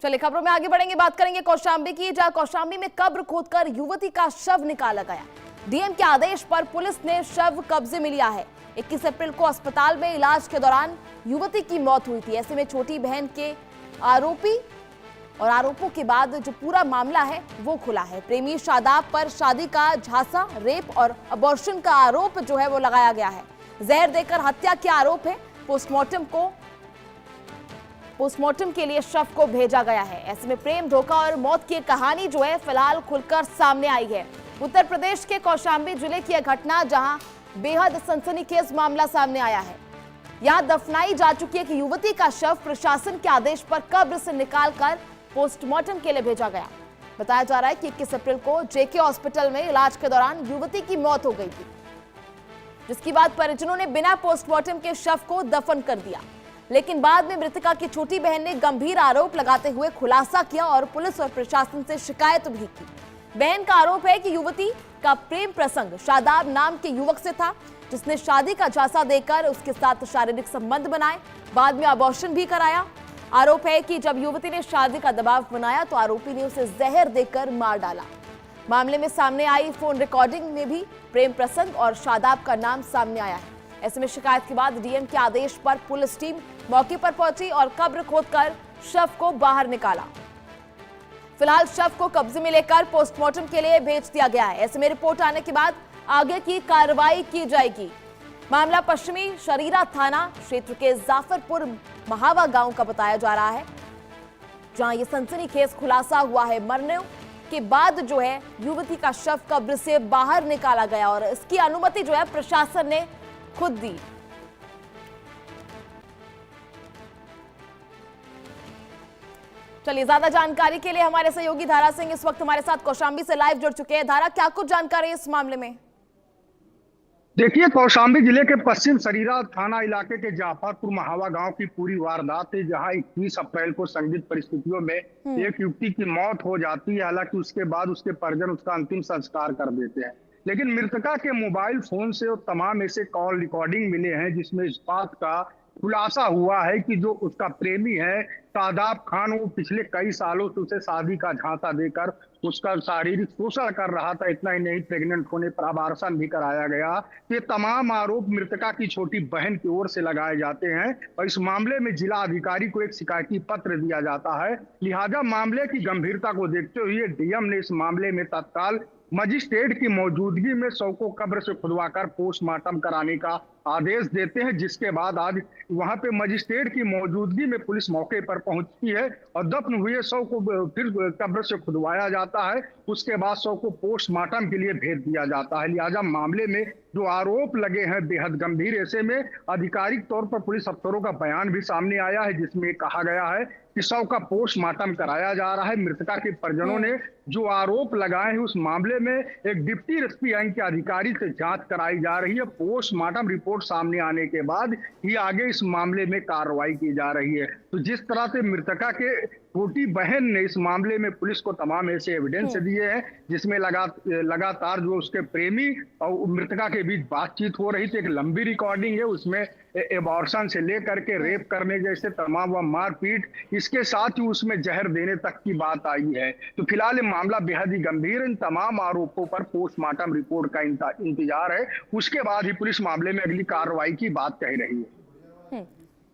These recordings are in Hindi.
चलिए खबरों में आगे बढ़ेंगे, बात करेंगे कौशांबी की, जहां कौशांबी में कब्र खोदकर युवती का शव निकाला गया। डीएम के आदेश पर पुलिस ने शव कब्जे में लिया है। 21 अप्रैल को अस्पताल में इलाज के दौरान युवती की मौत हुई थी। ऐसे में छोटी बहन के आरोपी और आरोपों के बाद जो पूरा मामला है वो खुला है। प्रेमी शादाब पर शादी का झांसा, रेप और अबॉर्शन का आरोप जो है वो लगाया गया है। जहर देकर हत्या के आरोप है। पोस्टमार्टम के लिए शव को भेजा गया है। ऐसे में प्रेम, धोखा और मौत की कहानी जो है फिलहाल खुलकर सामने आई है। उत्तर प्रदेश के कौशांबी जिले की यह घटना, जहां बेहद सनसनीखेज मामला सामने आया है। यहां दफनाई जा चुकी एक युवती का शव प्रशासन के आदेश पर कब्र से निकालकर पोस्टमार्टम के लिए भेजा गया। बताया जा रहा है कि 21 अप्रैल को जेके हॉस्पिटल में इलाज के दौरान युवती की मौत हो गई थी, जिसके बाद परिजनों ने बिना पोस्टमार्टम के शव को दफन कर दिया। लेकिन बाद में मृतका की छोटी बहन ने गंभीर आरोप लगाते हुए खुलासा किया और पुलिस और प्रशासन से शिकायत भी की। बहन का आरोप है कि युवती का प्रेम प्रसंग शादाब नाम के युवक से था, जिसने शादी का झांसा देकर उसके साथ शारीरिक संबंध बनाए, बाद में अबॉर्शन भी कराया। आरोप है कि जब युवती ने शादी का दबाव बनाया तो आरोपी ने उसे जहर देकर मार डाला। मामले में सामने आई फोन रिकॉर्डिंग में भी प्रेम प्रसंग और शादाब का नाम सामने आया है। ऐसे में शिकायत के बाद डीएम के आदेश पर पुलिस टीम मौके पर पहुंची और कब्र खोदकर शव को बाहर निकाला। फिलहाल शव को कब्जे में लेकर पोस्टमार्टम के लिए भेज दिया गया है। ऐसे में रिपोर्ट आने के बाद आगे की कार्रवाई की जाएगी। मामला पश्चिमी शरीरा थाना क्षेत्र के जाफरपुर महावा गांव का बताया जा रहा है, जहां ये सनसनीखेज खुलासा हुआ है। मरने के बाद जो है युवती का शव कब्र से बाहर निकाला गया और इसकी अनुमति जो है प्रशासन ने खुद दी। चलिए, ज्यादा जानकारी के लिए हमारे सहयोगी धारा सिंह इस वक्त हमारे साथ कौशांबी से लाइव जुड़ चुके हैं। धारा, क्या कुछ जानकारी है इस मामले में? देखिए, कौशांबी जिले के पश्चिम सरीरा थाना इलाके के जाफरपुर महावा गांव की पूरी वारदात है, जहां 21 अप्रैल को संदिग्ध परिस्थितियों में एक युवती की मौत हो जाती है। हालांकि उसके बाद उसके परिजन उसका अंतिम संस्कार कर देते हैं, लेकिन मृतका के मोबाइल फोन से तमाम ऐसे कॉल रिकॉर्डिंग मिले हैं जिसमें इस बात का खुलासा हुआ है कि जो उसका प्रेमी है शादाब खान, वो पिछले कई सालों से उसे शादी का झांसा देकर उसका शारीरिक शोषण कर रहा था। इतना ही नहीं, प्रेग्नेंट होने पर अबॉर्शन भी कराया गया। ये तमाम आरोप मृतका की छोटी बहन की ओर से लगाए जाते हैं और इस मामले में जिला अधिकारी को एक शिकायती पत्र दिया जाता है। लिहाजा मामले की गंभीरता को देखते हुए डीएम ने इस मामले में तत्काल मजिस्ट्रेट की मौजूदगी में शव को कब्र से खुदवाकर पोस्टमार्टम कराने का आदेश देते हैं, जिसके बाद आज वहां पे मजिस्ट्रेट की मौजूदगी में पुलिस मौके पर पहुंचती है और दफन हुए शव को फिर कब्र से खुदवाया जाता है। उसके बाद शव को पोस्टमार्टम के लिए भेज दिया जाता है। लिहाजा मामले में जो आरोप लगे हैं बेहद गंभीर। ऐसे में आधिकारिक तौर पर पुलिस अफसरों का बयान भी सामने आया है, जिसमें कहा गया है कि शव का पोस्टमार्टम कराया जा रहा है। मृतका के परिजनों ने जो आरोप लगाए हैं उस मामले में एक डिप्टी एसपी रैंक के अधिकारी से जांच कराई जा रही है। पोस्टमार्टम रिपोर्ट सामने आने के बाद ही आगे इस मामले में कार्रवाई की जा रही है। तो जिस तरह से मृतका के छोटी बहन ने इस मामले में पुलिस को तमाम ऐसे एविडेंस दिए हैं, जिसमें लगातार जो उसके प्रेमी और मृतका के बीच बातचीत हो रही थी। एक लंबी रिकॉर्डिंग है, उसमें एबॉर्शन से लेकर के रेप करने जैसे तमाम व मारपीट, इसके साथ ही उसमें जहर देने तक की बात आई है। तो फिलहाल ये मामला बेहद ही गंभीर। इन तमाम आरोपों पर पोस्टमार्टम रिपोर्ट का इंतजार है, उसके बाद ही पुलिस मामले में अगली कार्रवाई की बात कह रही है।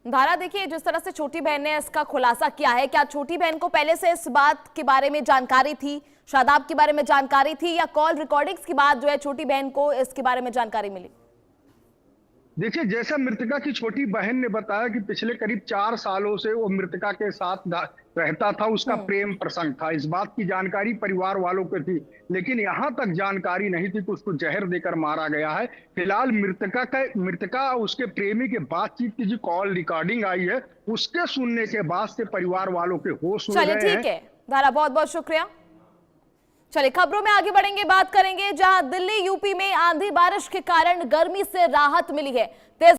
धारा, देखिए जिस तरह से छोटी बहन ने इसका खुलासा किया है, क्या छोटी बहन को पहले से इस बात के बारे में जानकारी थी, शादाब के बारे में जानकारी थी, या कॉल रिकॉर्डिंग्स के बाद जो है छोटी बहन को इसके बारे में जानकारी मिली? देखिए, जैसा मृतका की छोटी बहन ने बताया कि पिछले करीब 4 सालों से वो मृतका के साथ रहता था, उसका प्रेम प्रसंग था। इस बात की जानकारी परिवार वालों को थी, लेकिन यहाँ तक जानकारी नहीं थी कि उसको जहर देकर मारा गया है। फिलहाल मृतका उसके प्रेमी के बातचीत की जो कॉल रिकॉर्डिंग आई है, उसके सुनने के बाद से परिवार वालों के होश उड़ गए हैं। चलिए ठीक है धारा, बहुत बहुत शुक्रिया। चलिए खबरों में आगे बढ़ेंगे, बात करेंगे जहां दिल्ली यूपी में आंधी बारिश के कारण गर्मी से राहत मिली है। तेज